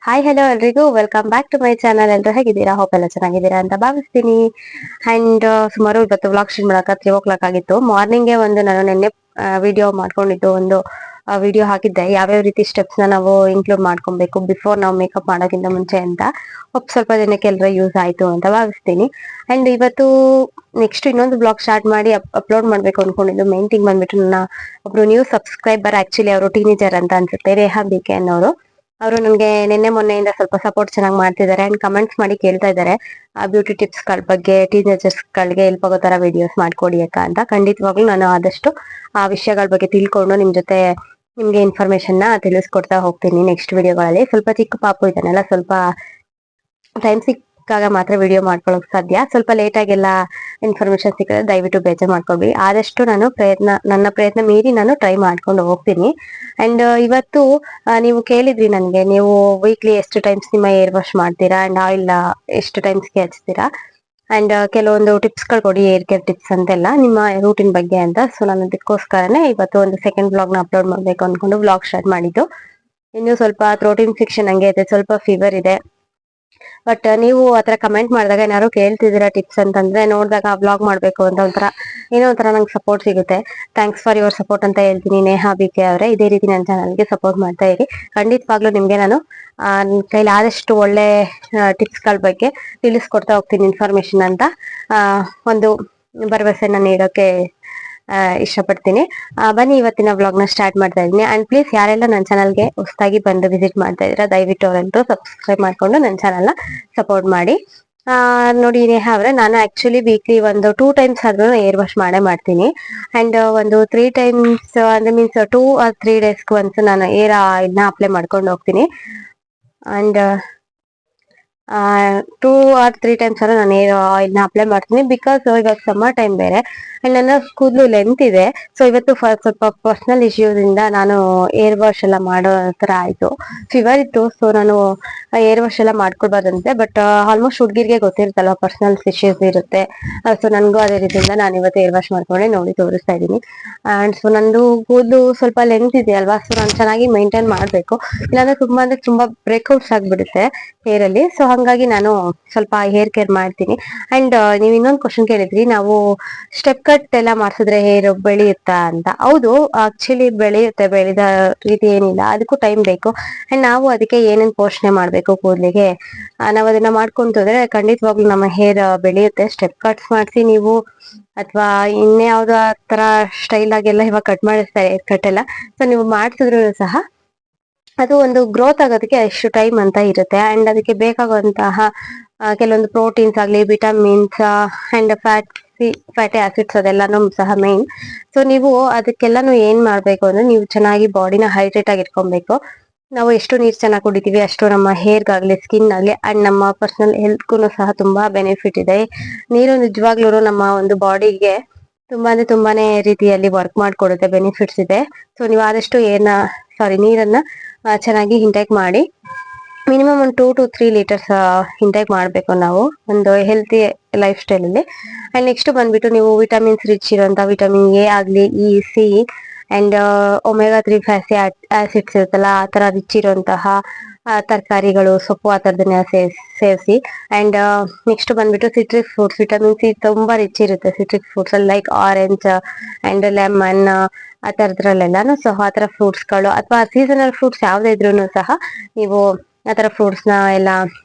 Hi hello ಎಲ್ರಿಗೂ welcome back to my channel. ಎಲ್ಲರೂ ಹೇಗಿದ್ದೀರಾ? ಹೋಪ್ ಎಲ್ಲ ಚೆನ್ನಾಗಿದ್ದೀರಾ ಅಂತ ಭಾವಿಸ್ತೀನಿ. ಅಂಡ್ ಸುಮಾರು ಇವತ್ತು ವ್ಲಾಗ್ ಶೂಟ್ ಮಾಡಕ 3 o'clock ಆಗಿತ್ತು. ಮಾರ್ನಿಂಗೇ ಒಂದು ನಾನು ನಿನ್ನೆ ವಿಡಿಯೋ ಮಾಡ್ಕೊಂಡಿದ್ದು ಒಂದು ವಿಡಿಯೋ ಹಾಕಿದ್ದೆ, ಯಾವ್ಯಾವ ರೀತಿ ಸ್ಟೆಪ್ಸ್ ನಾವು ಇನ್ಕ್ಲೂಡ್ ಮಾಡ್ಕೊಬೇಕು ಬಿಫೋರ್ ನಾವು ಮೇಕಪ್ ಮಾಡೋಕ್ಕಿಂತ ಮುಂಚೆ ಅಂತ. ಸ್ವಲ್ಪ ಜನಕ್ಕೆ ಎಲ್ಲರೂ ಯೂಸ್ ಆಯ್ತು ಅಂತ ಭಾವಿಸ್ತೀನಿ. ಅಂಡ್ ಇವತ್ತು ನೆಕ್ಸ್ಟ್ ಇನ್ನೊಂದು ಬ್ಲಾಗ್ ಸ್ಟಾರ್ಟ್ ಮಾಡಿ ಅಪ್ಲೋಡ್ ಮಾಡ್ಬೇಕು ಅನ್ಕೊಂಡಿದ್ದು. ಮೇನ್ ಥಿಂಗ್ ಬಂದ್ಬಿಟ್ಟು ನನ್ನ ಒಬ್ರು ನ್ಯೂ ಸಬ್ಸ್ಕ್ರೈಬರ್, ಆಕ್ಚುಲಿ ಅವರು ಟೀನೇಜರ್ ಅಂತ ಅನ್ಸುತ್ತೆ, ರೇಹಾ ಬಿಕೆ ಅನ್ನೋರು. ಅವರು ನನಗೆ ನಿನ್ನೆ ಮೊನ್ನೆಯಿಂದ ಸ್ವಲ್ಪ ಸಪೋರ್ಟ್ ಚೆನ್ನಾಗಿ ಮಾಡ್ತಿದ್ದಾರೆ ಅಂಡ್ ಕಮೆಂಟ್ಸ್ ಮಾಡಿ ಕೇಳ್ತಾ ಇದ್ದಾರೆ ಬ್ಯೂಟಿ ಟಿಪ್ಸ್ ಗಳ ಬಗ್ಗೆ, ಟೀನೇಜರ್ಸ್ ಗಳಿಗೆ ಹೆಲ್ಪ್ ಆಗೋ ತರ ವಿಡಿಯೋಸ್ ಮಾಡ್ಕೊಡಿ ಅಕ್ಕ ಅಂತ. ಖಂಡಿತವಾಗ್ಲೂ ನಾನು ಆದಷ್ಟು ಆ ವಿಷಯಗಳ ಬಗ್ಗೆ ತಿಳ್ಕೊಂಡು ನಿಮ್ ಜೊತೆ ನಿಮ್ಗೆ ಇನ್ಫಾರ್ಮೇಶನ್ ನ ತಿಳಿಸ್ಕೊಡ್ತಾ ಹೋಗ್ತೀನಿ ನೆಕ್ಸ್ಟ್ ವಿಡಿಯೋಗಳಲ್ಲಿ. ಸ್ವಲ್ಪ ಚಿಕ್ಕ ಪಾಪು ಇದ್ದಾನೆಲ್ಲ, ಸ್ವಲ್ಪ ಟೈಮ್ ಸಿಕ್ಕಾಗ ಮಾತ್ರ ವಿಡಿಯೋ ಮಾಡ್ಕೊಳಕ್ ಸಾಧ್ಯ. ಸ್ವಲ್ಪ ಲೇಟ್ ಆಗೆಲ್ಲ ಇನ್ಫಾರ್ಮೇಶನ್ ಸಿಕ್ಕಿದ್ರೆ ದಯವಿಟ್ಟು ಬೇಜಾರ್ ಮಾಡ್ಕೊಳ್ವಿ. ಆದಷ್ಟು ನಾನು ನನ್ನ ಪ್ರಯತ್ನ ಮೀರಿ ನಾನು ಟ್ರೈ ಮಾಡ್ಕೊಂಡು ಹೋಗ್ತೀನಿ. ಅಂಡ್ ಇವತ್ತು ನೀವು ಕೇಳಿದ್ರಿ ನನ್ಗೆ, ನೀವು ವೀಕ್ಲಿ ಎಷ್ಟು ಟೈಮ್ಸ್ ನಿಮ್ಮ ಏರ್ ವಾಶ್ ಮಾಡ್ತೀರಾ ಅಂಡ್ ಆಯಿಲ್ ಎಷ್ಟು ಟೈಮ್ಸ್ಗೆ ಹಚ್ತೀರಾ ಅಂಡ್ ಕೆಲವೊಂದು ಟಿಪ್ಸ್ ಗಳು ಕೊಡಿ, ಏರ್ ಕೇರ್ ಟಿಪ್ಸ್ ಅಂತೆಲ್ಲ ನಿಮ್ಮ ರೂಟೀನ್ ಬಗ್ಗೆ ಅಂತ. ಸೊ ನಾನು ಅದಕ್ಕೋಸ್ಕರನೇ ಇವತ್ತು ಒಂದು ಸೆಕೆಂಡ್ ಬ್ಲಾಗ್ ನ ಅಪ್ಲೋಡ್ ಮಾಡ್ಬೇಕು ಅನ್ಕೊಂಡು ಬ್ಲಾಗ್ ಸ್ಟಾರ್ಟ್ ಮಾಡಿದ್ದು. ಇನ್ನು ಸ್ವಲ್ಪ ಥ್ರೋಟ್ ಇನ್ಫೆಕ್ಷನ್ ಹಂಗೆ ಇದೆ, ಸ್ವಲ್ಪ ಫೀವರ್ ಇದೆ. ಬಟ್ ನೀವು ಆತರ ಕಮೆಂಟ್ ಮಾಡಿದಾಗ ಏನಾದ್ರು ಕೇಳ್ತಿದ್ದೀರಾ ಟಿಪ್ಸ್ ಅಂತಂದ್ರೆ, ನೋಡಿದಾಗ ಬ್ಲಾಗ್ ಮಾಡ್ಬೇಕು ಅಂತ ಒಂಥರ ಏನೋ ಒಂಥರ ನಂಗೆ ಸಪೋರ್ಟ್ ಸಿಗುತ್ತೆ. ಥ್ಯಾಂಕ್ಸ್ ಫಾರ್ ಯುವರ್ ಸಪೋರ್ಟ್ ಅಂತ ಹೇಳ್ತೀನಿ ನೇಹಾ ಬಿಕೆ ಅವರೇ. ಇದೇ ರೀತಿ ನನ್ನ ಚಾನಲ್ಗೆ ಸಪೋರ್ಟ್ ಮಾಡ್ತಾ ಇರಿ. ಖಂಡಿತವಾಗ್ಲೂ ನಿಮ್ಗೆ ನಾನು ನನ್ನ ಕೈಲಿ ಆದಷ್ಟು ಒಳ್ಳೆ ಟಿಪ್ಸ್ ಗಳ ಬಗ್ಗೆ ತಿಳಿಸ್ಕೊಡ್ತಾ ಹೋಗ್ತೀನಿ, ಇನ್ಫಾರ್ಮೇಶನ್ ಅಂತ ಒಂದು ಭರವಸೆನ ನೀಡೋಕೆ ಇಷ್ಟಪಡ್ತೀನಿ. ಬನ್ನಿ ಇವತ್ತಿನ ವ್ಲಾಗ್ ನ ಸ್ಟಾರ್ಟ್ ಮಾಡ್ತಾ ಇದ್ದೀನಿ. ಅಂಡ್ ಪ್ಲೀಸ್ ಯಾರೆಲ್ಲ ನನ್ನ ಚಾನಲ್ಗೆ ಹೊಸದಾಗಿ ಬಂದು ವಿಸಿಟ್ ಮಾಡ್ತಾ ಇದ್ದೀರಾ, ದಯವಿಟ್ಟು ಅವರೆಲ್ಲರೂ ಸಬ್ಸ್ಕ್ರೈಬ್ ಮಾಡ್ಕೊಂಡು ನನ್ನ ಚಾನಲ್ ನ ಸಪೋರ್ಟ್ ಮಾಡಿ. ನೋಡಿ ನೇಹಾ ಅವ್ರೆ, ನಾನು ಆಕ್ಚುಲಿ ವೀಕ್ಲಿ ಒಂದು 2 ಟೈಮ್ಸ್ ಆದ್ರೂ ಏರ್ ವಾಶ್ ಮಾಡೇ ಮಾಡ್ತೀನಿ. ಅಂಡ್ ಒಂದು 3 ಟೈಮ್ಸ್ ಅಂದ್ರೆ ಮೀನ್ಸ್ 2 or 3 ಡೇಸ್ಗೆ ಒನ್ಸ್ ನಾನು ಇದನ್ನ ಅಪ್ಲೈ ಮಾಡ್ಕೊಂಡು ಹೋಗ್ತೀನಿ. ಅಂಡ್ 2 or 3 ಟೈಮ್ಸ್ ನಾನು ಆಯಿಲ್ ನ ಅಪ್ಲೈ ಮಾಡ್ತೀನಿ. ಬಿಕಾಸ್ ಇವಾಗ ಸಮ್ಮರ್ ಟೈಮ್ ಬೇರೆ ಅಂಡ್ ನನ್ನ ಕೂದಲು ಲೆಂತ್ ಇದೆ. ಸೊ ಇವತ್ತು ಸ್ವಲ್ಪ ಪರ್ಸನಲ್ ಇಶ್ಯೂಸ್ ಇಂದ ನಾನು ಏರ್ ವಾಶ್ ಎಲ್ಲ ಮಾಡೋ ತರ ಆಯ್ತು. ಫೀವರ್ ಇತ್ತು, ಸೊ ನಾನು ಏರ್ ವಾಶ್ ಎಲ್ಲ ಮಾಡ್ಕೊಳ್ಬಾರ್ದಂತೆ. ಬಟ್ ಆಲ್ಮೋಸ್ಟ್ ಹುಡುಗಿರ್ಗೆ ಗೊತ್ತಿರುತ್ತಲ್ವ, ಪರ್ಸನಲ್ ಇಶ್ಯೂಸ್ ಇರುತ್ತೆ. ಸೊ ನನ್ಗೂ ಅದೇ ರೀತಿಯಿಂದ ನಾನು ಇವತ್ತು ಏರ್ ವಾಶ್ ಮಾಡ್ಕೊಂಡೆ ನೋಡಿ ತೋರಿಸ್ತಾ ಇದ್ದೀನಿ. ಅಂಡ್ ಸೊ ನಂದು ಕೂದಲು ಸ್ವಲ್ಪ ಲೆಂತ್ ಇದೆ ಅಲ್ವಾ, ಸೊ ನಾನು ಚೆನ್ನಾಗಿ ಮೈಂಟೈನ್ ಮಾಡ್ಬೇಕು, ಇಲ್ಲಾಂದ್ರೆ ತುಂಬಾ ಬ್ರೇಕ್ಔಟ್ಸ್ ಆಗ್ಬಿಡುತ್ತೆ ಹೇರ್ ಅಲ್ಲಿ. ಸೊ ಹಂಗಾಗಿ ನಾನು ಸ್ವಲ್ಪ ಹೇರ್ ಕೇರ್ ಮಾಡ್ತೀನಿ. ಅಂಡ್ ನೀವು ಇನ್ನೊಂದು ಕ್ವಶನ್ ಕೇಳಿದ್ರಿ, ನಾವು ಸ್ಟೆಪ್ ಕಟ್ ಎಲ್ಲ ಮಾಡ್ಸಿದ್ರೆ ಹೇರ್ ಬೆಳೆಯುತ್ತಾ ಅಂತ. ಹೌದು, ಆಕ್ಚುಲಿ ಬೆಳೆಯುತ್ತೆ, ಬೆಳೆದ ರೀತಿ ಏನಿಲ್ಲ, ಅದಕ್ಕೂ ಟೈಮ್ ಬೇಕು. ಅಂಡ್ ನಾವು ಅದಕ್ಕೆ ಏನೇನ್ ಪೋಷಣೆ ಮಾಡ್ಬೇಕು ಕೂದಲಿಗೆ, ನಾವು ಅದನ್ನ ಮಾಡ್ಕೊಂತಂದ್ರೆ ಖಂಡಿತವಾಗ್ಲೂ ನಮ್ಮ ಹೇರ್ ಬೆಳೆಯುತ್ತೆ. ಸ್ಟೆಪ್ ಕಟ್ಸ್ ಮಾಡಿಸಿ ನೀವು ಅಥವಾ ಇನ್ಯಾವ್ದು ಆ ತರ ಸ್ಟೈಲ್ ಆಗೆಲ್ಲ ಇವಾಗ ಕಟ್ ಮಾಡಿಸ್ತಾರೆ ಹೇರ್ ಕಟ್ ಎಲ್ಲ. ಸೊ ನೀವು ಮಾಡ್ಸಿದ್ರು ಸಹ ಅದು ಒಂದು ಗ್ರೋತ್ ಆಗೋದಕ್ಕೆ ಎಷ್ಟು ಟೈಮ್ ಅಂತ ಇರುತ್ತೆ. ಅಂಡ್ ಅದಕ್ಕೆ ಬೇಕಾಗುವಂತಹ ಕೆಲವೊಂದು ಪ್ರೋಟೀನ್ಸ್ ಆಗ್ಲಿ, ವಿಟಮಿನ್ಸ್ ಅಂಡ್ ಫ್ಯಾಟಿ ಆಸಿಡ್ಸ್ ಅದೆಲ್ಲಾನು ಸಹ ಮೇನ್. ಸೊ ನೀವು ಅದಕ್ಕೆಲ್ಲಾನು ಏನ್ ಮಾಡ್ಬೇಕು ಅಂದ್ರೆ, ನೀವು ಚೆನ್ನಾಗಿ ಬಾಡಿನ ಹೈಡ್ರೇಟ್ ಆಗಿ ಇಟ್ಕೊಬೇಕು. ನಾವು ಎಷ್ಟು ನೀರ್ ಚೆನ್ನಾಗಿ ಕುಡಿತೀವಿ ಅಷ್ಟು ನಮ್ಮ ಹೇರ್ಗಾಗ್ಲಿ, ಸ್ಕಿನ್ ಆಗ್ಲಿ ಅಂಡ್ ನಮ್ಮ ಪರ್ಸನಲ್ ಹೆಲ್ತ್ಗೂ ಸಹ ತುಂಬಾ ಬೆನಿಫಿಟ್ ಇದೆ. ನೀರು ನಿಜವಾಗ್ಲೂ ನಮ್ಮ ಒಂದು ಬಾಡಿಗೆ ತುಂಬಾನೇ ರೀತಿಯಲ್ಲಿ ವರ್ಕ್ ಮಾಡ್ಕೊಡುತ್ತೆ, ಬೆನಿಫಿಟ್ಸ್ ಇದೆ. ಸೊ ನೀವು ಆದಷ್ಟು ನೀರನ್ನ ಚೆನ್ನಾಗಿ ಇಂಟೇಕ್ ಮಾಡಿ. ಮಿನಿಮಮ್ ಒಂದು 2 to 3 ಲೀಟರ್ಸ್ ಇಂಟೇಕ್ ಮಾಡಬೇಕು ನಾವು ಒಂದು ಹೆಲ್ತಿ ಲೈಫ್ ಸ್ಟೈಲ್ ಅಲ್ಲಿ. ಅಂಡ್ ನೆಕ್ಸ್ಟ್ ಬಂದ್ಬಿಟ್ಟು ನೀವು ವಿಟಮಿನ್ಸ್ ರಿಚ್ ಇರುವಂತಹ ವಿಟಮಿನ್ ಎ ಆಗ್ಲಿ, E, C and omega-3 fatty acids ಇರುತ್ತಲ್ಲ, ಆ ತರ ರಿಚ್ ಇರುವಂತಹ ತರಕಾರಿಗಳು, ಸೊಪ್ಪು ಆ ತರದನ್ನ ಸೇವಿಸಿ. ಅಂಡ್ ನೆಕ್ಸ್ಟ್ ಬಂದ್ಬಿಟ್ಟು ಸಿಟ್ರಿಕ್ ಫ್ರೂಟ್ಸ್, ವಿಟಮಿನ್ ಸಿ ತುಂಬಾ ರಿಚ್ ಇರುತ್ತೆ ಸಿಟ್ರಿಕ್ ಫ್ರೂಟ್ಸ್ ಅಲ್ಲಿ, ಲೈಕ್ ಆರೆಂಜ್ ಅಂಡ್ ಲೆಮನ್ ಆ ತರದ್ರಲ್ಲೆಲ್ಲಾನು ಸಹ ಆ ತರ ಫ್ರೂಟ್ಸ್ ಗಳು ಅಥವಾ ಸೀಸನಲ್ ಫ್ರೂಟ್ಸ್ ಯಾವ್ದೇ ಇದ್ರೂ ಸಹ ನೀವು ಆ ತರ ಫ್ರೂಟ್ಸ್ ನ ಎಲ್ಲ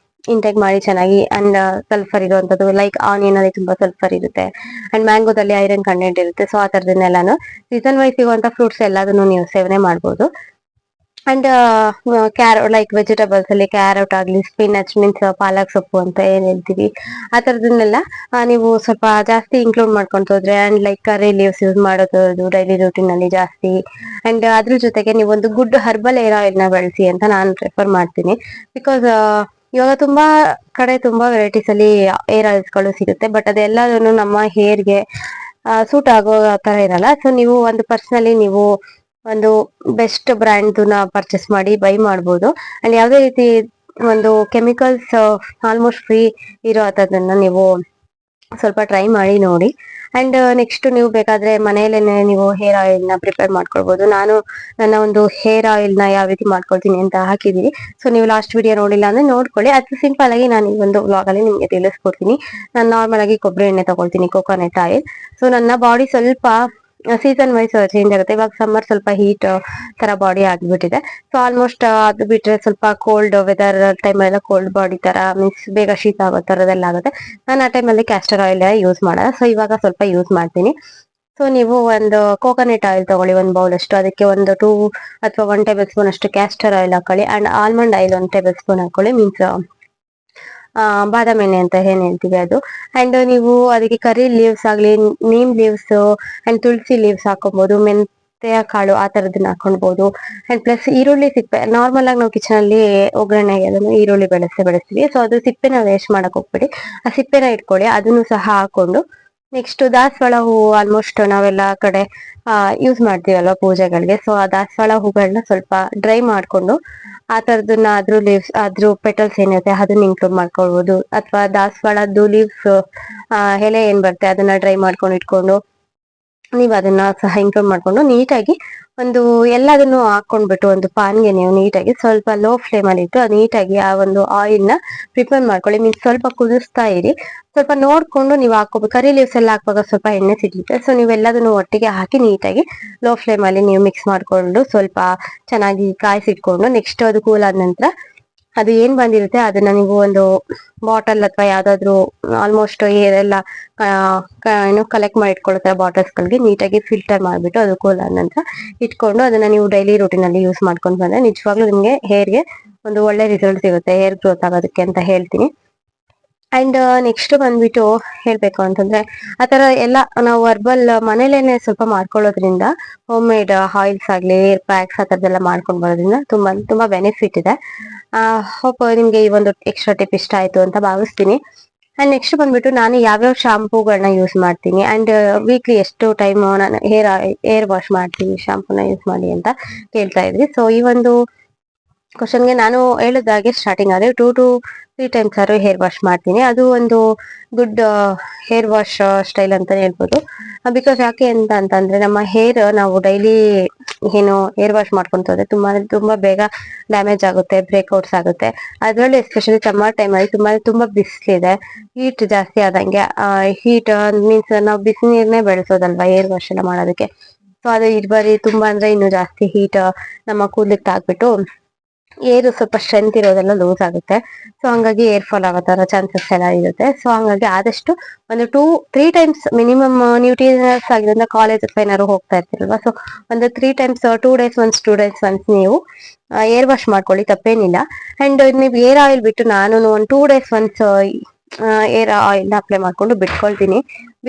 ಇಂಟೇಕ್ ಮಾಡಿ ಚೆನ್ನಾಗಿ. ಅಂಡ್ ಸಲ್ಫರ್ ಇರುವಂತದ್ದು, ಲೈಕ್ ಆನಿಯನ್ ಅಲ್ಲಿ ತುಂಬಾ ಸಲ್ಫರ್ ಇರುತ್ತೆ ಅಂಡ್ ಮ್ಯಾಂಗೋದಲ್ಲಿ ಐರನ್ ಕಂಟೆಂಟ್ ಇರುತ್ತೆ. ಸೊ ಆ ತರದನ್ನೆಲ್ಲಾನು ಸೀಸನ್ ವೈಸ್ ಸಿಗುವಂತ ಫ್ರೂಟ್ಸ್ ಎಲ್ಲದನ್ನು ನೀವು ಸೇವನೆ ಮಾಡ್ಬೋದು. ಅಂಡ್ ಲೈಕ್ ವೆಜಿಟೇಬಲ್ಸ್ ಅಲ್ಲಿ ಕ್ಯಾರೆಟ್ ಆಗ್ಲಿ, ಸ್ಪಿನಚ್ ಮೀನ್ಸ್ ಪಾಲಕ್ ಸೊಪ್ಪು ಅಂತ ಏನ್ ಹೇಳ್ತೀವಿ, ಆ ತರದನ್ನೆಲ್ಲ ನೀವು ಸ್ವಲ್ಪ ಜಾಸ್ತಿ ಇನ್ಕ್ಲೂಡ್ ಮಾಡ್ಕೊಂತ ಹೋದ್ರೆ, and like curry leaves use ಮಾಡೋದು ಡೈಲಿ ರೂಟೀನ್ ಅಲ್ಲಿ ಜಾಸ್ತಿ. ಅಂಡ್ ಅದ್ರ ಜೊತೆಗೆ ನೀವು ಒಂದು ಗುಡ್ ಹರ್ಬಲ್ ಏರ್ ಆಯಿಲ್ ನ ಬಳಸಿ ಅಂತ ನಾನು ಪ್ರಿಫರ್ ಮಾಡ್ತೀನಿ. ಬಿಕಾಸ್ ಇವಾಗ ತುಂಬಾ ಕಡೆ ತುಂಬಾ ವೆರೈಟೀಸ್ ಅಲ್ಲಿ ಏರ್ ಆಯಿಲ್ಸ್ ಗಳು ಸಿಗುತ್ತೆ, ಬಟ್ ಅದೆಲ್ಲದನ್ನು ನಮ್ಮ ಹೇರ್ಗೆ ಸೂಟ್ ಆಗೋ ತರ ಇರಲ್ಲ. ಸೊ ನೀವು ಒಂದು ಪರ್ಸನಲಿ ನೀವು ಒಂದು ಬೆಸ್ಟ್ ಬ್ರ್ಯಾಂಡ್ ನ ಪರ್ಚೇಸ್ ಮಾಡಿ ಬೈ ಮಾಡ್ಬೋದು. ಅಂಡ್ ಯಾವ್ದೇ ರೀತಿ ಒಂದು ಕೆಮಿಕಲ್ಸ್ ಆಲ್ಮೋಸ್ಟ್ ಫ್ರೀ ಇರೋ ಅಂತದನ್ನ ನೀವು ಸ್ವಲ್ಪ ಟ್ರೈ ಮಾಡಿ ನೋಡಿ. ಅಂಡ್ ನೆಕ್ಸ್ಟ್ ನೀವು ಬೇಕಾದ್ರೆ ಮನೆಯಲ್ಲೇನೆ ನೀವು ಹೇರ್ ಆಯಿಲ್ ನ ಪ್ರಿಪೇರ್ ಮಾಡ್ಕೊಳ್ಬಹುದು. ನಾನು ನನ್ನ ಒಂದು ಹೇರ್ ಆಯಿಲ್ ನ ಯಾವ ರೀತಿ ಮಾಡ್ಕೊಳ್ತೀನಿ ಅಂತ ಹಾಕಿದೀನಿ. ಸೊ ನೀವು ಲಾಸ್ಟ್ ವಿಡಿಯೋ ನೋಡಿಲ್ಲ ಅಂದ್ರೆ ನೋಡ್ಕೊಳ್ಳಿ. ಅದು ಸಿಂಪಲ್ ಆಗಿ ನಾನು ಈ ಒಂದು ವ್ಲಾಗ್ ಅಲ್ಲಿ ನಿಮ್ಗೆ ತಿಳಿಸ್ಕೊಡ್ತೀನಿ. ನಾನು ನಾರ್ಮಲ್ ಆಗಿ ಕೊಬ್ಬರಿ ಎಣ್ಣೆ ತಗೊಳ್ತೀನಿ, ಕೋಕೋನಟ್ ಆಯಿಲ್. ಸೊ ನನ್ನ ಬಾಡಿ ಸ್ವಲ್ಪ ಸೀಸನ್ ವೈಸ್ ಚೇಂಜ್ ಆಗುತ್ತೆ. ಇವಾಗ ಸಮ್ಮರ್ ಸ್ವಲ್ಪ ಹೀಟ್ ತರ ಬಾಡಿ ಆಗ್ಬಿಟ್ಟಿದೆ. ಸೊ ಆಲ್ಮೋಸ್ಟ್ ಅದು ಬಿಟ್ರೆ ಸ್ವಲ್ಪ ಕೋಲ್ಡ್ ವೆದರ್ ಟೈಮ್ ಎಲ್ಲ ಕೋಲ್ಡ್ ಬಾಡಿ ತರ ಮೀನ್ಸ್ ಬೇಗ ಶೀತ ಆಗೋ ತರದೆಲ್ಲ ಆಗುತ್ತೆ. ನಾನು ಆ ಟೈಮಲ್ಲಿ ಕ್ಯಾಸ್ಟರ್ ಆಯಿಲ್ ಯೂಸ್ ಮಾಡಲ್ಲ. ಸೊ ಇವಾಗ ಸ್ವಲ್ಪ ಯೂಸ್ ಮಾಡ್ತೀನಿ. ಸೊ ನೀವು ಒಂದು ಕೋಕೋನಟ್ ಆಯಿಲ್ ತಗೊಳ್ಳಿ, ಒಂದು ಬೌಲ್ ಅಷ್ಟು. ಅದಕ್ಕೆ ಒಂದು 2 ಅಥವಾ 1 ಟೇಬಲ್ ಸ್ಪೂನ್ ಅಷ್ಟು ಕ್ಯಾಸ್ಟರ್ ಆಯಿಲ್ ಹಾಕೊಳ್ಳಿ. And almond oil 1 table spoon ಹಾಕೊಳ್ಳಿ. ಮೀನ್ಸ್ ಬಾದಾಮ್ ಎಣ್ಣೆ ಅಂತ ಏನ್ ಹೇಳ್ತೀವಿ ಅದು. ಅಂಡ್ ನೀವು ಅದಕ್ಕೆ ಕರಿ ಲೀವ್ಸ್ ಆಗ್ಲಿ, neem leaves and tulsi leaves ಹಾಕೊಬಹುದು. ಮೆಂತ್ಯ ಕಾಳು ಆ ತರದನ್ನ ಹಾಕೊಳ್ಬಹುದು. ಅಂಡ್ ಪ್ಲಸ್ ಈರುಳ್ಳಿ ಸಿಪ್ಪೆ, ನಾರ್ಮಲ್ ಆಗಿ ನಾವು ಕಿಚನ್ ಅಲ್ಲಿ ಒಗ್ಗರಣೆಗೆ ಅದನ್ನು ಈರುಳ್ಳಿ ಬೆಳೆಸ್ತೀವಿ. ಸೊ ಅದು ಸಿಪ್ಪೆನ ವೇಸ್ಟ್ ಮಾಡಕ್ ಹೋಗ್ಬೇಡಿ, ಆ ಸಿಪ್ಪೆನ ಇಟ್ಕೊಳ್ಳಿ. ಅದನ್ನು ಸಹ ಹಾಕೊಂಡು ನೆಕ್ಸ್ಟ್ ದಾಸವಾಳ ಹೂವು ಆಲ್ಮೋಸ್ಟ್ ನಾವೆಲ್ಲ ಕಡೆ ಯೂಸ್ ಮಾಡ್ತೀವಲ್ವಾ ಪೂಜೆಗಳಿಗೆ. ಸೊ ಆ ದಾಸವಾಳ ಹೂಗಳನ್ನ ಸ್ವಲ್ಪ ಡ್ರೈ ಮಾಡ್ಕೊಂಡು ಆ ತರದನ್ನ ಅದ್ರ ಪೆಟಲ್ಸ್ ಏನಿರುತ್ತೆ ಅದನ್ನ ಇನ್ಕ್ಲೂಡ್ ಮಾಡ್ಕೊಳ್ಬಹುದು. ಅಥವಾ ದಾಸವಾಳದ್ದು ಲೀವ್ಸ್ ಎಲೆ ಏನ್ ಬರುತ್ತೆ ಅದನ್ನ ಡ್ರೈ ಮಾಡ್ಕೊಂಡು ಇಟ್ಕೊಂಡು ನೀವು ಅದನ್ನ ಸಹ ಇನ್ಕ್ಲೂಡ್ ಮಾಡ್ಕೊಂಡು ನೀಟಾಗಿ ಒಂದು ಎಲ್ಲದನ್ನು ಹಾಕೊಂಡ್ಬಿಟ್ಟು ಒಂದು ಪಾನ್ಗೆ ನೀವು ನೀಟಾಗಿ ಸ್ವಲ್ಪ ಲೋ ಫ್ಲೇಮ್ ಅಲ್ಲಿ ಇಟ್ಟು ನೀಟಾಗಿ ಆ ಒಂದು ಆಯಿಲ್ ನ ಪ್ರಿಪೇರ್ ಮಾಡ್ಕೊಳ್ಳಿ. ಮೀನ್ಸ್ ಸ್ವಲ್ಪ ಕುದಿಸ್ತಾ ಇರಿ. ಸ್ವಲ್ಪ ನೋಡ್ಕೊಂಡು ನೀವು ಹಾಕೋಬೇಕು. ಕರಿ ಲೀವ್ಸ್ ಎಲ್ಲ ಹಾಕುವಾಗ ಸ್ವಲ್ಪ ಎಣ್ಣೆ ಸಿಗುತ್ತೆ. ಸೊ ನೀವೆಲ್ಲದನ್ನು ಒಟ್ಟಿಗೆ ಹಾಕಿ ನೀಟಾಗಿ ಲೋ ಫ್ಲೇಮ್ ಅಲ್ಲಿ ನೀವು ಮಿಕ್ಸ್ ಮಾಡ್ಕೊಂಡು ಸ್ವಲ್ಪ ಚೆನ್ನಾಗಿ ಕಾಯಿಸಿಟ್ಕೊಂಡು ನೆಕ್ಸ್ಟ್ ಅದು ಕೂಲ್ ಆದ ನಂತರ ಅದು ಏನ್ ಬಂದಿರುತ್ತೆ ಅದನ್ನ ನೀವು ಒಂದು ಬಾಟಲ್ ಅಥವಾ ಯಾವ್ದಾದ್ರು ಆಲ್ಮೋಸ್ಟ್ ಏರೆಲ್ಲ ಏನು ಕಲೆಕ್ಟ್ ಮಾಡಿ ಇಟ್ಕೊಳ್ತಾರೆ ಬಾಟಲ್ಸ್ ಗಳಿಗೆ ನೀಟಾಗಿ ಫಿಲ್ಟರ್ ಮಾಡ್ಬಿಟ್ಟು ಅದು ಕೂಲ್ ಆದ ನಂತರ ಇಟ್ಕೊಂಡು ಅದನ್ನ ನೀವು ಡೈಲಿ ರೂಟೀನ್ ಅಲ್ಲಿ ಯೂಸ್ ಮಾಡ್ಕೊಂಡು ಬಂದ್ರೆ ನಿಜವಾಗ್ಲೂ ನಿಮ್ಗೆ ಹೇರ್ಗೆ ಒಂದು ಒಳ್ಳೆ ರಿಸಲ್ಟ್ ಸಿಗುತ್ತೆ, ಹೇರ್ ಗ್ರೋತ್ ಆಗೋದಕ್ಕೆ ಅಂತ ಹೇಳ್ತೀನಿ. ಅಂಡ್ ನೆಕ್ಸ್ಟ್ ಬಂದ್ಬಿಟ್ಟು ಹೇಳ್ಬೇಕು ಅಂತಂದ್ರೆ ಆತರ ಎಲ್ಲ ನಾವು ವರ್ಬಲ್ ಮನೇಲೇನೆ ಸ್ವಲ್ಪ ಮಾಡ್ಕೊಳ್ಳೋದ್ರಿಂದ ಹೋಮ್ ಮೇಡ್ ಆಯಿಲ್ಸ್ ಆಗ್ಲಿ, ಹೇರ್ ಪ್ಯಾಕ್ಸ್ ಆ ತರದೆಲ್ಲ ಮಾಡ್ಕೊಂಡು ಬರೋದ್ರಿಂದ ತುಂಬಾ ಬೆನಿಫಿಟ್ ಇದೆ. ಹೋಪ್ ನಿಮ್ಗೆ ಈ ಒಂದು ಎಕ್ಸ್ಟ್ರಾ ಟಿಪ್ ಇಷ್ಟ ಆಯ್ತು ಅಂತ ಭಾವಿಸ್ತೀನಿ. ಅಂಡ್ ನೆಕ್ಸ್ಟ್ ಬಂದ್ಬಿಟ್ಟು ನಾನು ಯಾವ್ಯಾವ ಶಾಂಪೂಗಳನ್ನ ಯೂಸ್ ಮಾಡ್ತೀನಿ ಅಂಡ್ ವೀಕ್ಲಿ ಎಷ್ಟು ಟೈಮ್ ನಾನು ಹೇರ್ ವಾಶ್ ಮಾಡ್ತೀನಿ ಶಾಂಪೂನ ಯೂಸ್ ಮಾಡಿ ಅಂತ ಕೇಳ್ತಾ ಇದ್ರಿ. ಸೊ ಈ ಒಂದು ಕ್ವಶನ್ಗೆ ನಾನು ಹೇಳಿದಾಗೆ ಸ್ಟಾರ್ಟಿಂಗ್ ಆದ್ರೆ 2 to 3 ಟೈಮ್ಸ್ ಆದ್ರೂ ಹೇರ್ ವಾಶ್ ಮಾಡ್ತೀನಿ. ಅದು ಒಂದು ಗುಡ್ ಹೇರ್ ವಾಶ್ ಸ್ಟೈಲ್ ಅಂತ ಹೇಳ್ಬೋದು. ಬಿಕಾಸ್ ಯಾಕೆ ಅಂತಂದ್ರೆ ನಮ್ಮ ಹೇರ್ ನಾವು ಡೈಲಿ ಏನು ಹೇರ್ ವಾಶ್ ಮಾಡ್ಕೊಂತ ಹೋದ್ರೆ ತುಂಬಾ ಬೇಗ ಡ್ಯಾಮೇಜ್ ಆಗುತ್ತೆ, ಬ್ರೇಕ್ಔಟ್ಸ್ ಆಗುತ್ತೆ. ಅದರಲ್ಲಿ ಎಸ್ಪೆಷಲಿ ಸಮ್ಮರ್ ಟೈಮ್ ಅಲ್ಲಿ ತುಂಬಾ ಬಿಸಿಲಿದೆ, ಹೀಟ್ ಜಾಸ್ತಿ ಆದಂಗೆ ಹೀಟ್ ಮೀನ್ಸ್ ನಾವು ಬಿಸಿ ನೀರ್ನೇ ಬೆಳೆಸೋದಲ್ವಾ ಹೇರ್ ವಾಶ್ ಎಲ್ಲ ಮಾಡೋದಕ್ಕೆ. ಸೊ ಅದು ಬರೀ ತುಂಬಾ ಅಂದ್ರೆ ಇನ್ನು ಜಾಸ್ತಿ ಹೀಟ್ ನಮ್ಮ ಕೂದಲಿಗೆ ತಾಗ್ಬಿಟ್ಟು ಏರ್ ಸ್ವಲ್ಪ ಸ್ಟ್ರೆಂತ್ ಇರೋದೆಲ್ಲ ಲೂಸ್ ಆಗುತ್ತೆ. ಸೊ ಹಂಗಾಗಿ ಏರ್ ಫಾಲ್ ಆಗೋ ತರ ಚಾನ್ಸಸ್ ಎಲ್ಲ ಇರುತ್ತೆ. ಸೊ ಹಂಗಾಗಿ ಆದಷ್ಟು ಒಂದು 2-3 ಟೈಮ್ಸ್ ಮಿನಿಮಮ್ ನೀವು ಟೀನರ್ಸ್ ಆಗಿರೋದ್ರಿಂದ ಕಾಲೇಜ್ ಅಥವಾ ಏನಾದ್ರು ಹೋಗ್ತಾ ಇರ್ತೀರಲ್ವಾ. ಸೊ ಒಂದು 3 ಟೈಮ್ಸ್ 2 ಡೇಸ್ ಒನ್ಸ್ ನೀವು ಏರ್ ವಾಶ್ ಮಾಡ್ಕೊಳ್ಳಿ, ತಪ್ಪೇನಿಲ್ಲ. ಅಂಡ್ ನೀವು ಏರ್ ಆಯಿಲ್ ಬಿಟ್ಟು ನಾನು ಒಂದು 2 ಡೇಸ್ ಒನ್ಸ್ ಏರ್ ಆಯಿಲ್ ನ ಅಪ್ಲೈ ಮಾಡ್ಕೊಂಡು ಬಿಟ್ಕೊಳ್ತೀನಿ.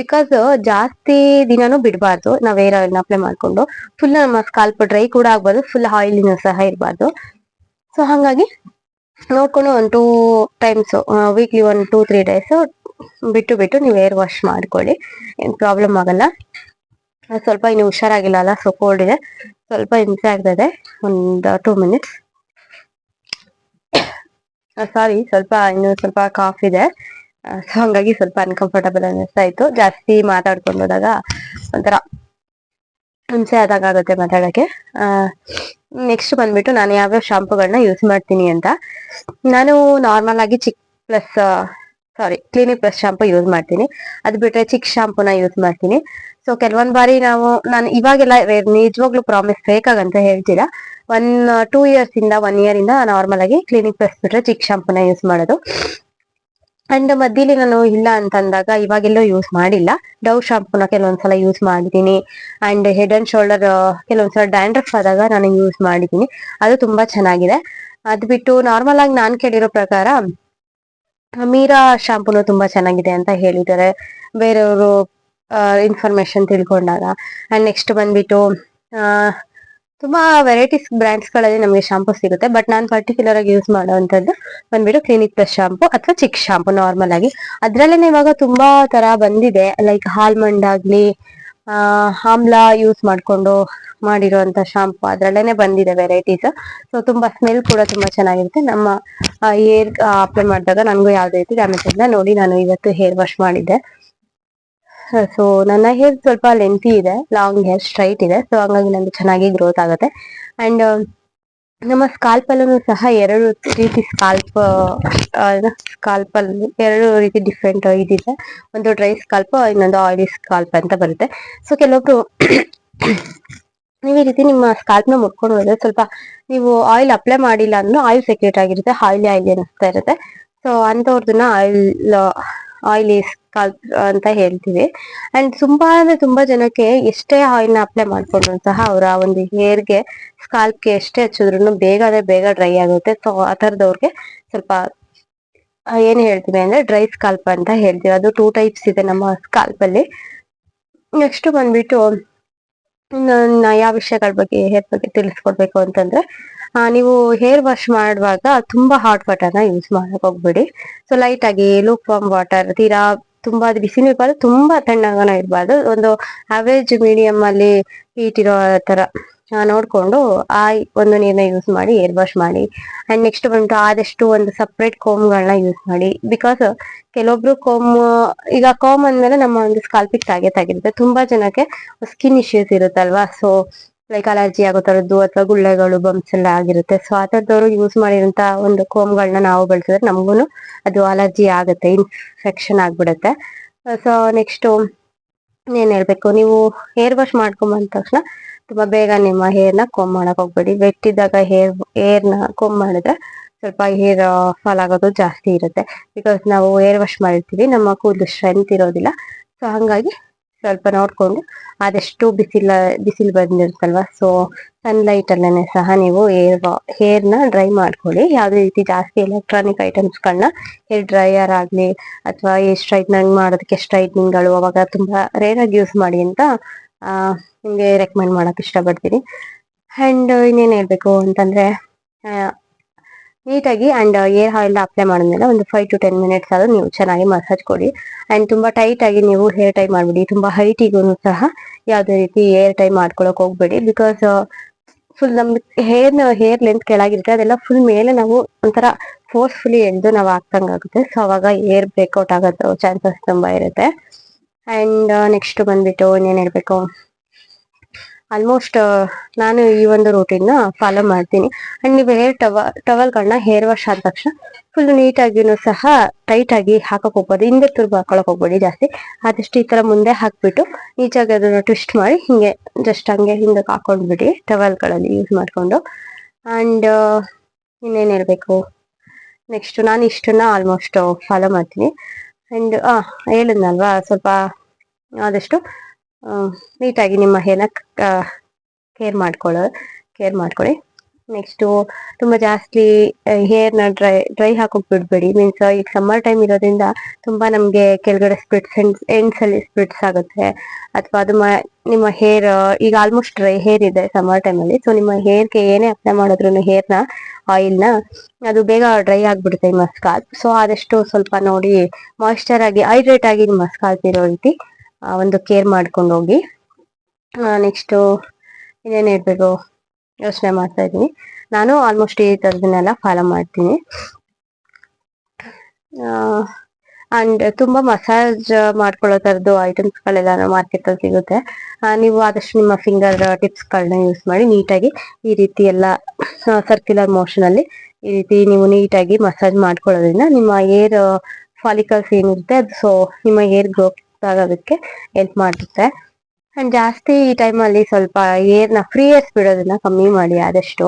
ಬಿಕಾಸ್ ಜಾಸ್ತಿ ದಿನಾನು ಬಿಡಬಾರ್ದು ನಾವ್ ಏರ್ ಆಯಿಲ್ ನ ಅಪ್ಲೈ ಮಾಡ್ಕೊಂಡು. ಫುಲ್ ನಮ್ಮ ಸ್ಕಾಲ್ಪ್ ಡ್ರೈ ಕೂಡ ಆಗ್ಬಾರ್ದು, ಫುಲ್ ಆಯಿಲಿನೂ ಸಹ ಇರಬಾರ್ದು. ಸೊ ಹಾಗಾಗಿ ನೋಡ್ಕೊಂಡು ಒಂದು 2 ಟೈಮ್ಸ್ ವೀಕ್ಲಿ 1-2-3 ಡೇಸ್ ಬಿಟ್ಟು ನೀವು ಏರ್ ವಾಶ್ ಮಾಡ್ಕೊಳ್ಳಿ, ಏನ್ ಪ್ರಾಬ್ಲಮ್ ಆಗಲ್ಲ. ಸ್ವಲ್ಪ ಇನ್ನು ಹುಷಾರಾಗಿಲ್ಲ ಅಲ್ಲ, ಸೊ ಕೋಲ್ಡ್ ಇದೆ, ಸ್ವಲ್ಪ ಹಿಂಸೆ ಆಗ್ತದೆ. ಒಂದು 2 ಮಿನಿಟ್ಸ್. ಸಾರಿ, ಇನ್ನು ಸ್ವಲ್ಪ ಕಾಫ್ ಇದೆ. ಸೊ ಹಂಗಾಗಿ ಸ್ವಲ್ಪ ಅನ್ಕಂಫರ್ಟಬಲ್ ಅನ್ನಿಸ್ತಾ ಇತ್ತು. ಜಾಸ್ತಿ ಮಾತಾಡ್ಕೊಂಡು ಹೋದಾಗ ಒಂಥರ ಹಿಂಸೆ ಆದಾಗ ಆಗುತ್ತೆ ಮಾತಾಡಕ್ಕೆ. ನೆಕ್ಸ್ಟ್ ಬಂದ್ಬಿಟ್ಟು ನಾನು ಯಾವ್ಯಾವ ಶಾಂಪೂಗಳನ್ನ ಯೂಸ್ ಮಾಡ್ತೀನಿ ಅಂತ. ನಾನು ನಾರ್ಮಲ್ ಆಗಿ ಕ್ಲಿನಿಕ್ ಪ್ಲಸ್ ಶಾಂಪೂ ಯೂಸ್ ಮಾಡ್ತೀನಿ. ಅದು ಬಿಟ್ರೆ ಚಿಕ್ ಶಾಂಪೂನ ಯೂಸ್ ಮಾಡ್ತೀನಿ. ಸೊ ಕೆಲವೊಂದ್ ಬಾರಿ ನಾನು ಇವಾಗೆಲ್ಲ ನಿಜವಾಗ್ಲೂ ಪ್ರಾಮಿಸ್ ಬೇಕಾಗಂತ ಹೇಳ್ತೀರಾ, 2 ಇಯರ್ಸ್ ಇಂದ 1 ಇಯರ್ ಇಂದ ನಾರ್ಮಲ್ ಆಗಿ ಕ್ಲಿನಿಕ್ ಪ್ಲಸ್ ಬಿಟ್ರೆ ಚಿಕ್ ಶಾಂಪೂನ ಯೂಸ್ ಮಾಡೋದು. ಅಂಡ್ ಮಧ್ಯಲಿ ನಾನು ಇಲ್ಲ ಅಂತಂದಾಗ ಇವಾಗೆಲ್ಲೋ ಯೂಸ್ ಮಾಡಿಲ್ಲ. ಡವ್ ಶಾಂಪೂನ ಕೆಲವೊಂದ್ಸಲ ಯೂಸ್ ಮಾಡಿದೀನಿ. ಅಂಡ್ ಹೆಡ್ ಅಂಡ್ ಶೋಲ್ಡರ್ ಕೆಲವೊಂದ್ಸಲ ಡ್ಯಾಂಡ್ರಫ್ ಆದಾಗ ನಾನು ಯೂಸ್ ಮಾಡಿದೀನಿ, ಅದು ತುಂಬಾ ಚೆನ್ನಾಗಿದೆ. ಅದ್ ಬಿಟ್ಟು ನಾರ್ಮಲ್ ಆಗಿ ನಾನ್ ಕೇಳಿರೋ ಪ್ರಕಾರ ಮೀರಾ ಶಾಂಪೂನು ತುಂಬಾ ಚೆನ್ನಾಗಿದೆ ಅಂತ ಹೇಳಿದ್ದಾರೆ ಬೇರೆಯವರು ಇನ್ಫಾರ್ಮೇಶನ್ ತಿಳ್ಕೊಂಡಾಗ. ಅಂಡ್ ನೆಕ್ಸ್ಟ್ ಬಂದ್ಬಿಟ್ಟು ತುಂಬಾ ವೆರೈಟೀಸ್ ಬ್ರ್ಯಾಂಡ್ಸ್ ಗಳಲ್ಲಿ ನಮಗೆ ಶಾಂಪೂ ಸಿಗುತ್ತೆ. ಬಟ್ ನಾನು ಪರ್ಟಿಕ್ಯುಲರ್ ಆಗಿ ಯೂಸ್ ಮಾಡುವಂತದ್ದು ಬಂದ್ಬಿಟ್ಟು ಕ್ಲಿನಿಕ್ ಪ್ಲಸ್ ಶಾಂಪೂ ಅಥವಾ ಚಿಕ್ ಶಾಂಪೂ. ನಾರ್ಮಲ್ ಆಗಿ ಅದ್ರಲ್ಲೇನೆ ಇವಾಗ ತುಂಬಾ ತರ ಬಂದಿದೆ, ಲೈಕ್ ಆಲ್ಮಂಡ್ ಆಗ್ಲಿ, ಆಮ್ಲಾ ಯೂಸ್ ಮಾಡ್ಕೊಂಡು ಮಾಡಿರುವಂತ ಶಾಂಪೂ ಅದ್ರಲ್ಲೇನೆ ಬಂದಿದೆ ವೆರೈಟೀಸ್. ಸೊ ತುಂಬಾ ಸ್ಮೆಲ್ ಕೂಡ ತುಂಬಾ ಚೆನ್ನಾಗಿರುತ್ತೆ. ನಮ್ಮ ಹೇರ್ ಅಪ್ಲೈ ಮಾಡಿದಾಗ ನನಗೂ ಯಾವ್ದೇ ರೀತಿ ಡ್ಯಾಮೇಜ್ ಇಲ್ಲ. ನೋಡಿ, ನಾನು ಇವತ್ತು ಹೇರ್ ವಾಶ್ ಮಾಡಿದ್ದೆ. ಸೊ ನನ್ನ ಹೇರ್ ಸ್ವಲ್ಪ ಲೆಂತಿ ಇದೆ, ಲಾಂಗ್ ಹೇರ್ ಸ್ಟ್ರೈಟ್ ಇದೆ, ಸೊ ಹಂಗಾಗಿ ನಂದು ಚೆನ್ನಾಗಿ ಗ್ರೋತ್ ಆಗುತ್ತೆ. ಅಂಡ್ ನಮ್ಮ ಸ್ಕಾಲ್ಪ್ ಅಲ್ಲೂ ಸಹ ಎರಡು ರೀತಿ ಸ್ಕಾಲ್ಪ್ ಅಲ್ಲಿ ಎರಡು ರೀತಿ ಡಿಫ್ರೆಂಟ್ ಇದಿದೆ. ಒಂದು ಡ್ರೈ ಸ್ಕಾಲ್ಪ್, ಇನ್ನೊಂದು ಆಯಿಲಿ ಸ್ಕಾಲ್ಪ್ ಅಂತ ಬರುತ್ತೆ. ಸೊ ಕೆಲವೊಬ್ರು ನೀವು ಈ ರೀತಿ ನಿಮ್ಮ ಸ್ಕಾಲ್ಪ್ ನ ಮುಟ್ಕೊಂಡು ಹೋದ್ರೆ ಸ್ವಲ್ಪ ನೀವು ಆಯಿಲ್ ಅಪ್ಲೈ ಮಾಡಿಲ್ಲ ಅಂದ್ರೆ ಆಯಿಲ್ ಸೆಕ್ರೇಟ್ ಆಗಿರುತ್ತೆ, ಆಯಿಲಿ ಅನಿಸ್ತಾ ಇರುತ್ತೆ. ಸೊ ಅಂತವ್ರದನ್ನ ಆಯಿಲಿ ಸ್ಕಾಲ್ಪ್ ಅಂತ ಹೇಳ್ತೀವಿ. ಅಂಡ್ ತುಂಬಾ ಅಂದ್ರೆ ತುಂಬಾ ಜನಕ್ಕೆ ಎಷ್ಟೇ ಆಯಿಲ್ ನ ಅಪ್ಲೈ ಮಾಡ್ಕೊಂಡ್ರು ಸಹ ಅವರ ಒಂದು ಹೇರ್ಗೆ ಸ್ಕಾಲ್ಪ್ಗೆ ಎಷ್ಟೇ ಹಚ್ಚಿದ್ರು ಬೇಗ ಡ್ರೈ ಆಗುತ್ತೆ. ಸೊ ಆ ತರದವ್ರಿಗೆ ಸ್ವಲ್ಪ ಏನ್ ಹೇಳ್ತೀವಿ ಅಂದ್ರೆ ಡ್ರೈ ಸ್ಕಾಲ್ಪ್ ಅಂತ ಹೇಳ್ತೀವಿ. ಅದು 2 ಟೈಪ್ಸ್ ಇದೆ ನಮ್ಮ ಸ್ಕಾಲ್ಪ್ ಅಲ್ಲಿ. ನೆಕ್ಸ್ಟ್ ಬಂದ್ಬಿಟ್ಟು ಯಾವ ವಿಷಯಗಳ ಬಗ್ಗೆ ಹೇರ್ ಬಗ್ಗೆ ತಿಳಿಸ್ಕೊಡ್ಬೇಕು ಅಂತಂದ್ರೆ, ನೀವು ಹೇರ್ ವಾಶ್ ಮಾಡುವಾಗ ತುಂಬಾ ಹಾಟ್ ವಾಟರ್ ನ ಯೂಸ್ ಮಾಡಕ್ ಹೋಗ್ಬೇಡಿ. ಸೊ ಲೈಟ್ ಆಗಿ ಲೂಕ್ ವಾರ್ಮ್ ವಾಟರ್, ತೀರಾ ತುಂಬಾ ಬಿಸಿನೂ ಇರಬಾರ್ದು, ತುಂಬಾ ತಣ್ಣಗನ ಇರಬಾರ್ದು, ಒಂದು ಅವರೇಜ್ ಮೀಡಿಯಂ ಅಲ್ಲಿ ಹೀಟ್ ಇರೋ ತರ ನೋಡ್ಕೊಂಡು ಆ ಒಂದು ನೀರ್ನ ಯೂಸ್ ಮಾಡಿ ಹೇರ್ ವಾಶ್ ಮಾಡಿ. ಅಂಡ್ ನೆಕ್ಸ್ಟ್ ಬಂದ್ಬಿಟ್ಟು ಆದಷ್ಟು ಒಂದು ಸಪ್ರೇಟ್ ಕೋಮ್ಗಳನ್ನ ಯೂಸ್ ಮಾಡಿ. ಬಿಕಾಸ್ ಕೆಲವೊಬ್ರು ಈಗ ಕೋಮ್ ಅಂದ್ಮೇಲೆ ನಮ್ಮ ಒಂದು ಸ್ಕಾಲ್ಪಿಗೆ ಟಾರ್ಗೆಟ್ ಆಗಿರುತ್ತೆ. ತುಂಬಾ ಜನಕ್ಕೆ ಸ್ಕಿನ್ ಇಶ್ಯೂಸ್ ಇರುತ್ತಲ್ವಾ, ಸೊ ಲೈಕ್ ಅಲರ್ಜಿ ಆಗೋ ತರದ್ದು ಅಥವಾ ಗುಳ್ಳೆಗಳು ಬಂಪ್ಸ್ ಎಲ್ಲ ಆಗಿರುತ್ತೆ. ಸೊ ಆ ತರದವ್ರು ಯೂಸ್ ಮಾಡಿರೋಂತ ಒಂದು ಕೋಮ್ಗಳನ್ನ ನಾವು ಬಳಸಿದ್ರೆ ನಮಗೂ ಅದು ಅಲರ್ಜಿ ಆಗುತ್ತೆ, ಇನ್ಫೆಕ್ಷನ್ ಆಗ್ಬಿಡುತ್ತೆ. ಸೊ ನೆಕ್ಸ್ಟ್ ಏನ್ ಹೇಳ್ಬೇಕು, ನೀವು ಹೇರ್ ವಾಶ್ ಮಾಡ್ಕೊಂಬಂದ ತಕ್ಷಣ ತುಂಬಾ ಬೇಗ ನಿಮ್ಮ ಹೇರ್ನ ಕೋಮ್ ಮಾಡಕ್ ಹೋಗ್ಬೇಡಿ. ವೆಟ್ ಇದ್ದಾಗ ಹೇರ್ನ ಕೋಮ್ ಮಾಡಿದ್ರೆ ಸ್ವಲ್ಪ ಹೇರ್ ಫಾಲ್ ಆಗೋದು ಜಾಸ್ತಿ ಇರುತ್ತೆ. ಬಿಕಾಸ್ ನಾವು ಹೇರ್ ವಾಶ್ ಮಾಡಿರ್ತೀವಿ, ನಮ್ಮ ಕೂದಲು ಸ್ಟ್ರೆಂತ್ ಇರೋದಿಲ್ಲ. ಸೊ ಹಂಗಾಗಿ ಸ್ವಲ್ಪ ನೋಡ್ಕೊಂಡು ಆದಷ್ಟು ಬಿಸಿಲು ಬಂದಿರುತ್ತಲ್ವಾ, ಸೊ ಸನ್ಲೈಟ್ ಅಲ್ಲೇನೆ ಸಹ ನೀವು ಹೇರ್ನ ಡ್ರೈ ಮಾಡ್ಕೊಳ್ಳಿ. ಯಾವುದೇ ರೀತಿ ಜಾಸ್ತಿ ಎಲೆಕ್ಟ್ರಾನಿಕ್ ಐಟಮ್ಸ್ಗಳನ್ನ ಹೇರ್ ಡ್ರೈಯರ್ ಆಗ್ಲಿ ಅಥವಾ ಈ ಸ್ಟ್ರೈಟ್ನಿಂಗ್ ಮಾಡೋದಕ್ಕೆ ಸ್ಟ್ರೈಟ್ನಿಂಗ್ಗಳು ಅವಾಗ ತುಂಬಾ ರೇರ್ ಆಗಿ ಯೂಸ್ ಮಾಡಿ ಅಂತ ನಿಮ್ಗೆ ರೆಕಮೆಂಡ್ ಮಾಡಕ್ ಇಷ್ಟಪಡ್ತೀನಿ. ಅಂಡ್ ಇನ್ನೇನ್ ಹೇಳ್ಬೇಕು ಅಂತಂದ್ರೆ, ನೀಟಾಗಿ ಅಂಡ್ ಏರ್ ಆಯಿಲ್ ಅಪ್ಲೈ ಮಾಡಿದ್ಮೇಲೆ ಒಂದು 5 to 10 minutes ಆದ್ರೂ ನೀವು ಚೆನ್ನಾಗಿ ಮಸಾಜ್ ಕೊಡಿ. ಅಂಡ್ ತುಂಬಾ ಟೈಟ್ ಆಗಿ ನೀವು ಹೇರ್ ಟೈ ಮಾಡ್ಬಿಡಿ. ತುಂಬಾ ಹೈಟಿಗೂ ಸಹ ಯಾವ್ದೇ ರೀತಿ ಹೇರ್ ಟೈ ಮಾಡ್ಕೊಳಕ್ ಹೋಗ್ಬೇಡಿ. ಬಿಕಾಸ್ ಫುಲ್ ನಮ್ದು ಹೇರ್ ಲೆಂತ್ ಕೆಳಗಿರುತ್ತೆ, ಅದೆಲ್ಲ ಫುಲ್ ಮೇಲೆ ನಾವು ಒಂಥರ ಫೋರ್ಸ್ಫುಲಿ ಎಳ್ದು ನಾವು ಹಾಕ್ದಂಗಾಗುತ್ತೆ. ಸೊ ಅವಾಗ ಹೇರ್ ಬ್ರೇಕ್ಔಟ್ ಆಗೋ ಚಾನ್ಸಸ್ ತುಂಬಾ ಇರುತ್ತೆ. ಅಂಡ್ ನೆಕ್ಸ್ಟ್ ಬಂದ್ಬಿಟ್ಟು ಇನ್ನೇನ್ ಹೇಳ್ಬೇಕು, ಆಲ್ಮೋಸ್ಟ್ ನಾನು ಈ ಒಂದು ರೂಟೀನ್ ಫಾಲೋ ಮಾಡ್ತೀನಿ. ಅಂಡ್ ನೀವು ಟವಲ್ಗಳನ್ನ ಹೇರ್ ವಾಶ್ ಆದ ತಕ್ಷಣ ಫುಲ್ ನೀಟಾಗಿನೂ ಸಹ ಟೈಟ್ ಆಗಿ ಹಾಕಕ್ ಹೋಗ್ಬೋದು, ಹಿಂದೆ ತುರ್ಬು ಹಾಕೊಳಕ್ ಹೋಗ್ಬೇಡಿ ಜಾಸ್ತಿ. ಆದಷ್ಟು ಈ ತರ ಮುಂದೆ ಹಾಕ್ಬಿಟ್ಟು ನೀಟಾಗಿ ಅದನ್ನ ಟ್ವಿಸ್ಟ್ ಮಾಡಿ ಹಿಂಗೆ ಜಸ್ಟ್ ಹಂಗೆ ಹಿಂದಕ್ಕೆ ಹಾಕೊಂಡ್ಬಿಡಿ ಟವಲ್ಗಳಲ್ಲಿ ಯೂಸ್ ಮಾಡ್ಕೊಂಡು. ಅಂಡ್ ಇನ್ನೇನ್ ಹೇಳ್ಬೇಕು, ನೆಕ್ಸ್ಟ್ ನಾನು ಇಷ್ಟನ್ನ ಆಲ್ಮೋಸ್ಟ್ ಫಾಲೋ ಮಾಡ್ತೀನಿ. ಅಂಡ್ ಹೇಳಿದ್ನಲ್ವಾ, ಸ್ವಲ್ಪ ಆದಷ್ಟು ನೀಟಾಗಿ ನಿಮ್ಮ ಹೇರ್ನ ಕೇರ್ ಮಾಡ್ಕೊಳ್ಳಿ. ನೆಕ್ಸ್ಟ್ ತುಂಬಾ ಜಾಸ್ತಿ ಹೇರ್ನ ಡ್ರೈ ಹಾಕೋಕ್ ಬಿಡ್ಬೇಡಿ. ಮೀನ್ಸ್ ಈಗ ಸಮ್ಮರ್ ಟೈಮ್ ಇರೋದ್ರಿಂದ ತುಂಬಾ ನಮ್ಗೆ ಕೆಳಗಡೆ ಎಂಡ್ಸ್ ಅಲ್ಲಿ ಸ್ಪ್ಲಿಟ್ಸ್ ಆಗುತ್ತೆ. ಅಥವಾ ಅದು ನಿಮ್ಮ ಹೇರ್ ಈಗ ಆಲ್ಮೋಸ್ಟ್ ಡ್ರೈ ಹೇರ್ ಇದೆ ಸಮ್ಮರ್ ಟೈಮ್ ಅಲ್ಲಿ, ಸೊ ನಿಮ್ಮ ಹೇರ್ಗೆ ಏನೇ ಅಪ್ಲೈ ಮಾಡಿದ್ರು ಹೇರ್ನ ಆಯಿಲ್ನ ಅದು ಬೇಗ ಡ್ರೈ ಆಗ್ಬಿಡುತ್ತೆ ನಿಮ್ಮ ಸ್ಕಾಲ್ಪ್. ಸೊ ಆದಷ್ಟು ಸ್ವಲ್ಪ ನೋಡಿ ಮಾಯಿಶ್ಚರ್ ಆಗಿ ಹೈಡ್ರೇಟ್ ಆಗಿ ನಿಮ್ಮ ಸ್ಕಾಲ್ಪ್ ಇರೋ ರೀತಿ ಒಂದು ಕೇರ್ ಮಾಡ್ಕೊಂಡು ಹೋಗಿ. ನೆಕ್ಸ್ಟ್ ಇನ್ನೇನ್ ಹೇಳ್ಬೇಕು ಯೋಚನೆ ಮಾಡ್ತಾ ಇದ್ದೀನಿ. ನಾನು ಆಲ್ಮೋಸ್ಟ್ ಈ ತರದನ್ನೆಲ್ಲ ಫಾಲೋ ಮಾಡ್ತೀನಿ. ಅಂಡ್ ತುಂಬಾ ಮಸಾಜ್ ಮಾಡ್ಕೊಳ್ಳೋ ತರದ್ದು ಐಟಮ್ಸ್ ಗಳೆಲ್ಲ ಮಾರ್ಕೆಟ್ ಅಲ್ಲಿ ಸಿಗುತ್ತೆ. ನೀವು ಆದಷ್ಟು ನಿಮ್ಮ ಫಿಂಗರ್ ಟಿಪ್ಸ್ ಗಳನ್ನ ಯೂಸ್ ಮಾಡಿ ನೀಟಾಗಿ ಈ ರೀತಿ ಎಲ್ಲ ಸರ್ಕ್ಯುಲರ್ ಮೋಷನ್ ಅಲ್ಲಿ ಈ ರೀತಿ ನೀವು ನೀಟಾಗಿ ಮಸಾಜ್ ಮಾಡ್ಕೊಳ್ಳೋದ್ರಿಂದ ನಿಮ್ಮ ಹೇರ್ ಫಾಲಿಕಲ್ಸ್ ಏನಿರುತ್ತೆ ಅದು ಸೊ ನಿಮ್ಮ ಹೇರ್ ಗ್ರೋತ್ ಆಗೋದಕ್ಕೆ ಹೆಲ್ಪ್ ಮಾಡುತ್ತೆ. ಅಂಡ್ ಜಾಸ್ತಿ ಈ ಟೈಮ್ ಅಲ್ಲಿ ಸ್ವಲ್ಪ ಏರ್ನ ಫ್ರೀ ಏರ್ಸ್ ಬಿಡೋದನ್ನ ಕಮ್ಮಿ ಮಾಡಿ ಆದಷ್ಟು.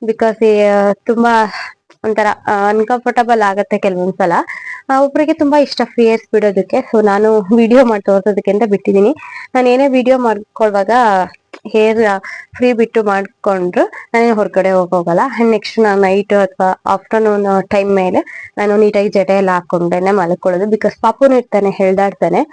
ಬಿಕಾಸ್ ತುಂಬಾ ಒಂಥರ ಅನ್ಕಂಫರ್ಟಬಲ್ ಆಗತ್ತೆ ಕೆಲವೊಂದ್ಸಲ. ಒಬ್ರಿಗೆ ತುಂಬಾ ಇಷ್ಟ ಫ್ರೀ ಏರ್ಸ್ ಬಿಡೋದಕ್ಕೆ. ಸೊ ನಾನು ವಿಡಿಯೋ ಮಾಡಿ ತೋರ್ಸೋದಕ್ಕೆ ಅಂತ ಬಿಟ್ಟಿದೀನಿ. ನಾನು ಏನೇ ವಿಡಿಯೋ ಮಾಡ್ಕೊಳ್ಳುವಾಗ ಹೇರ್ ಫ್ರೀ ಬಿಟ್ಟು ಮಾಡ್ಕೊಂಡ್ರು ನಾನೇನು ಹೊರಗಡೆ ಹೋಗಲ್ಲ. ಅಂಡ್ ನೆಕ್ಸ್ಟ್ ನಾನು ನೈಟ್ ಅಥವಾ ಆಫ್ಟರ್ನೂನ್ ಟೈಮ್ ಮೇಲೆ ನಾನು ನೀಟಾಗಿ ಜಡೆ ಎಲ್ಲ ಹಾಕೊಂಡೇನೆ ಮಲ್ಕೊಳ್ಳೋದು. ಬಿಕಾಸ್ ಪಾಪುನು ಇರ್ತಾನೆ, ಹೇಳ್ದಾಡ್ತಾನೆ.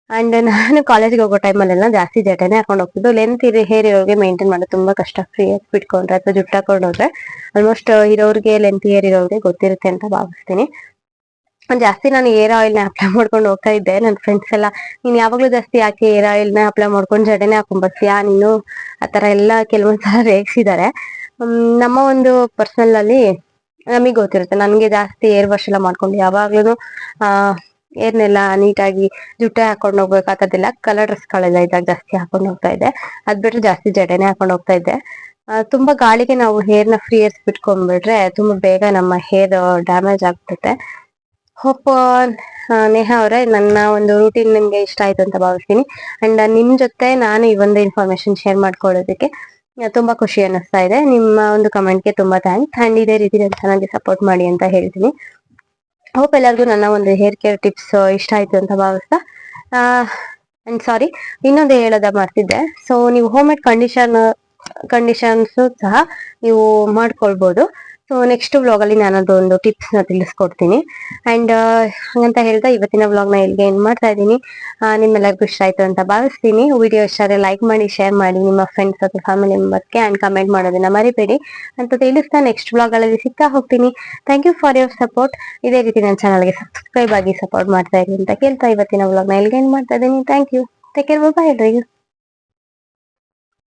ಅಂಡ್ ನಾನು ಕಾಲೇಜ್ಗೆ ಹೋಗೋ ಟೈಮಲ್ಲೆಲ್ಲ ಜಾಸ್ತಿ ಜಡೆನೆ ಹಾಕೊಂಡು ಹೋಗ್ತಿದ್ದು. ಲೆಂತ್ ಹೇರ್ ಇರೋರಿಗೆ ಮೇಂಟೈನ್ ಮಾಡೋದು ತುಂಬಾ ಕಷ್ಟ. ಫ್ರೀ ಹೇರ್ ಬಿಟ್ಕೊಂಡ್ರೆ ಅಥವಾ ಜುಟ್ಟು ಹಾಕೊಂಡು ಹೋದ್ರೆ ಆಲ್ಮೋಸ್ಟ್ ಇರೋರಿಗೆ ಲೆಂತ್ ಹೇರ್ ಇರೋರಿಗೆ ಗೊತ್ತಿರುತ್ತೆ ಅಂತ ಭಾವಿಸ್ತೀನಿ. ಜಾಸ್ತಿ ನಾನು ಏರ್ ಆಯಿಲ್ ನ ಅಪ್ಲೈ ಮಾಡ್ಕೊಂಡು ಹೋಗ್ತಾ ಇದ್ದೆ. ನನ್ನ ಫ್ರೆಂಡ್ಸ್ ಎಲ್ಲ ನೀನ್ ಯಾವಾಗ್ಲೂ ಜಾಸ್ತಿ ಯಾಕೆ ಏರ್ ಆಯಿಲ್ ನ ಅಪ್ಲೈ ಮಾಡ್ಕೊಂಡು ಜಡೆನೆ ಹಾಕೊಂಡ್ ಬರ್ತೀಯಾ ನೀನು, ಆತರ ಎಲ್ಲ ಕೆಲವೊಂದ್ಸಲ ರೇಗಿಸಿದ್ದಾರೆ. ನಮ್ಮ ಒಂದು ಪರ್ಸನಲ್ ಅಲ್ಲಿ ನಮಗ್ ಗೊತ್ತಿರುತ್ತೆ. ನನ್ಗೆ ಜಾಸ್ತಿ ಏರ್ ವಾಶ್ ಎಲ್ಲ ಮಾಡ್ಕೊಂಡು ಯಾವಾಗ್ಲೂ ಏರ್ನೆಲ್ಲ ನೀಟಾಗಿ ಜುಟ್ಟೆ ಹಾಕೊಂಡು ಹೋಗ್ಬೇಕು ಆತದೆಲ್ಲ ಕಲರ್ ಡ್ರೆಸ್ಗಳೆಲ್ಲ ಇದ್ದಾಗ ಜಾಸ್ತಿ ಹಾಕೊಂಡು ಹೋಗ್ತಾ ಇದ್ದೆ. ಅದ್ ಬಿಟ್ರೆ ಜಾಸ್ತಿ ಜಡೆನೆ ಹಾಕೊಂಡು ಹೋಗ್ತಾ ಇದ್ದೆ. ತುಂಬಾ ಗಾಳಿಗೆ ನಾವು ಹೇರ್ ನ ಫ್ರೀ ಏರ್ಸ್ ಬಿಟ್ಕೊಂಡ್ಬಿಟ್ರೆ ತುಂಬಾ ಬೇಗ ನಮ್ಮ ಹೇರ್ ಡ್ಯಾಮೇಜ್ ಆಗ್ಬಿಡುತ್ತೆ. ಹೋಪ್ ನೇಹಾ ಅವರೇ ನನ್ನ ಒಂದು ರೂಟೀನ್ ನಿಮ್ಗೆ ಇಷ್ಟ ಆಯ್ತು ಅಂತ ಭಾವಿಸ್ತೀನಿ. ಅಂಡ್ ನಿಮ್ ಜೊತೆ ನಾನು ಈ ಒಂದು ಇನ್ಫಾರ್ಮೇಶನ್ ಶೇರ್ ಮಾಡ್ಕೊಳ್ಳೋದಕ್ಕೆ ತುಂಬಾ ಖುಷಿ ಅನ್ನಿಸ್ತಾ ಇದೆ. ನಿಮ್ಮ ಒಂದು ಕಮೆಂಟ್ಗೆ ತುಂಬಾ ಥ್ಯಾಂಕ್ಸ್. ಅಂಡ್ ಇದೇ ರೀತಿ ನನ್ನ ಚಾನಲ್ಗೆ ಸಪೋರ್ಟ್ ಮಾಡಿ ಅಂತ ಹೇಳ್ತೀನಿ. ಹೋಪ್ ಎಲ್ಲರಿಗೂ ನನ್ನ ಒಂದು ಹೇರ್ ಕೇರ್ ಟಿಪ್ಸ್ ಇಷ್ಟ ಆಯ್ತು ಅಂತ ಭಾವಿಸ್ತಾ ಅಂಡ್ ಸಾರಿ ಇನ್ನೊಂದು ಹೇಳೋದ ಮಾಡ್ತಿದ್ದೆ. ಸೊ ನೀವು ಹೋಮ್ ಮೇಡ್ ಕಂಡೀಷನ್ಸ್ ಸಹ ನೀವು ಮಾಡ್ಕೊಳ್ಬಹುದು. ಸೊ ನೆಕ್ಸ್ಟ್ ವ್ಲಾಗ್ ಅಲ್ಲಿ ನಾನು ಅದೊಂದು ಟಿಪ್ಸ್ ನ ತಿಳಿಸ್ಕೊಡ್ತೀನಿ. ಅಂಡ್ ಹಂಗಂತ ಹೇಳ್ತಾ ಇವತ್ತಿನ ವ್ಲಾಗ್ ನ ಇಲ್ಲಿಗೆ ಎಂಡ್ ಮಾಡ್ತಾ ಇದ್ದೀನಿ. ನಿಮ್ಮೆಲ್ಲರಿಗೂ ಇಷ್ಟ ಆಯ್ತು ಅಂತ ಭಾವಿಸ್ತೀನಿ. ವಿಡಿಯೋ ಇಷ್ಟ ಆದರೆ ಲೈಕ್ ಮಾಡಿ, ಶೇರ್ ಮಾಡಿ ನಿಮ್ಮ ಫ್ರೆಂಡ್ಸ್ ಅಥವಾ ಫ್ಯಾಮಿಲಿ ಮೆಂಬರ್ಸ್ಗೆ ಅಂಡ್ ಕಮೆಂಟ್ ಮಾಡೋದನ್ನ ಮರಿಬೇಡಿ ಅಂತ ತಿಳಿಸ್ತಾ ನೆಕ್ಸ್ಟ್ ವ್ಲಾಗ್ ಅಲ್ಲಿ ಸಿಗ್ತಾ ಹೋಗ್ತೀನಿ. Thank you for your support. ಇದೇ ರೀತಿ ನನ್ನ ಚಾನಲ್ಗೆ ಸಬ್ಸ್ಕ್ರೈಬ್ ಆಗಿ ಸಪೋರ್ಟ್ ಮಾಡ್ತಾ ಇರಿ ಅಂತ ಕೇಳ್ತಾ ಇವತ್ತಿನ ವ್ಲಾಗ್ ನ ಇಲ್ಲಿಗೆ ಎಂಡ್ ಮಾಡ್ತಾ ಇದ್ದೀನಿ. Thank you. Take care. Bye ಎಲ್ರಿಗೂ.